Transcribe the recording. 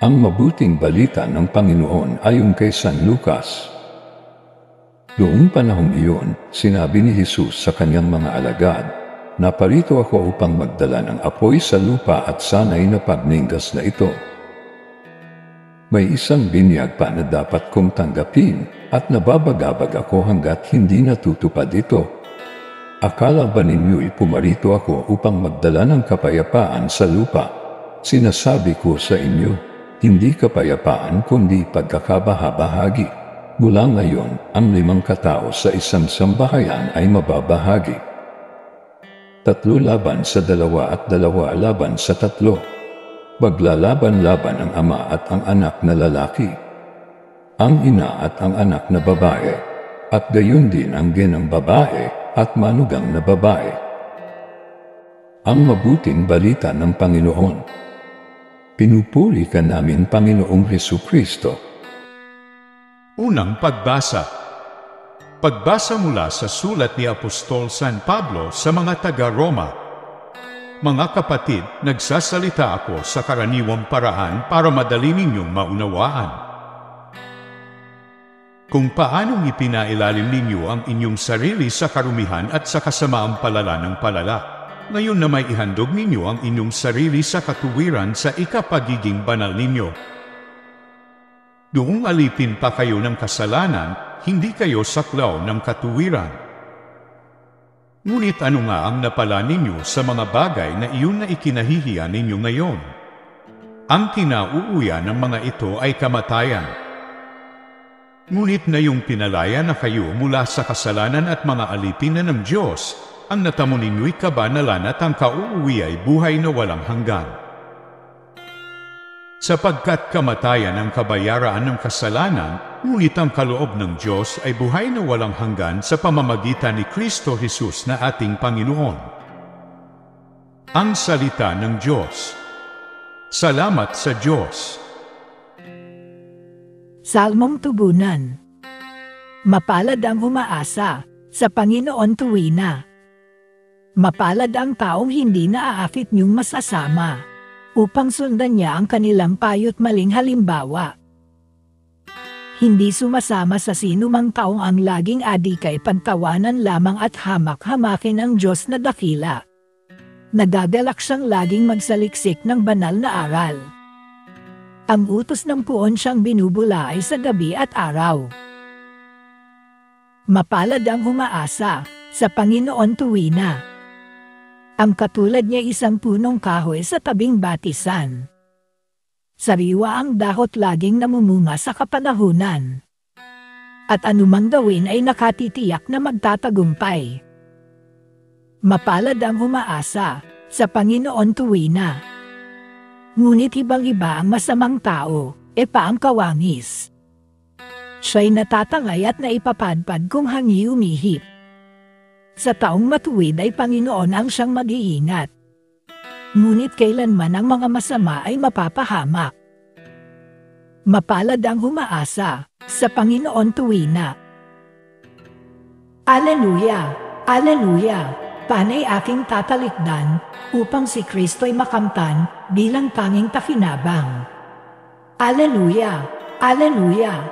Ang mabuting balita ng Panginoon ayon kay San Lucas. Noong panahong iyon, sinabi ni Jesus sa kanyang mga alagad, "Naparito ako upang magdala ng apoy sa lupa at sanay na pagningas na ito. May isang binyag pa na dapat kong tanggapin at nababagabag ako hanggat hindi natutupad ito. Akala ba ninyo'y pumarito ako upang magdala ng kapayapaan sa lupa? Sinasabi ko sa inyo, hindi kapayapaan kundi pagkakabahabahagi. Mula ngayon, ang 5 katao sa isang sambahayan ay mababahagi. 3 laban sa 2 at 2 laban sa 3. Maglalaban-laban ang ama at ang anak na lalaki, ang ina at ang anak na babae, at gayon din ang ginang babae at manugang na babae." Ang mabuting balita ng Panginoon. Pinupuri ka namin, Panginoong Hesukristo. Unang pagbasa. Pagbasa mula sa sulat ni Apostol San Pablo sa mga taga-Roma. Mga kapatid, nagsasalita ako sa karaniwang paraan para madali ninyong maunawaan. Kung paanong ipinailalim ninyo ang inyong sarili sa karumihan at sa kasamaang palala ng palala, ngayon na may ihandog ninyo ang inyong sarili sa katuwiran sa ikapagiging banal ninyo. Noong alipin pa kayo ng kasalanan, hindi kayo saklaw ng katuwiran. Ngunit ano nga ang napala ninyo sa mga bagay na iyon na ikinahihiya ninyo ngayon? Ang kinauuya ng mga ito ay kamatayan. Ngunit na yung pinalaya na kayo mula sa kasalanan at mga alipin na ng Diyos, ang natamo ninyo'y kabanalan at ang kauuwi ay buhay na walang hanggan. Sapagkat kamatayan ang kabayaran ng kasalanan, ngunit ang kaloob ng Diyos ay buhay na walang hanggan sa pamamagitan ni Kristo Jesus na ating Panginoon. Ang salita ng Diyos. Salamat sa Diyos. Salmong tugunan. Mapalad ang umaasa sa Panginoon tuwina. Mapalad ang taong hindi naaakit niyong masasama, upang sundan niya ang kanilang payo't maling halimbawa. Hindi sumasama sa sinumang taong ang laging adikay pagtawanan lamang at hamak-hamakin ang Diyos na dakila. Nagagalak siyang laging magsaliksik ng banal na aral. Ang utos ng puon siyang binubula ay sa gabi at araw. Mapalad ang umaasa sa Panginoon tuwina. Ang katulad niya isang punong kahoy sa tabing batisan. Sariwa ang dahot laging namumunga sa kapanahunan. At anumang gawin ay nakatitiyak na magtatagumpay. Mapalad ang umaasa sa Panginoon tuwina. Ngunit ibang-iba ang masamang tao, pa ang kawangis. Siya'y natatangay at naipapadpad kung hangi umihip. Sa taong matuwid ay Panginoon ang siyang mag-iingat. Ngunit kailanman ang mga masama ay mapapahamak. Mapalad ang umaasa sa Panginoon tuwina. Aleluya! Aleluya! Panay aking tatalikdan upang si Kristo'y makamtan bilang tanging pakinabang. Aleluya! Aleluya!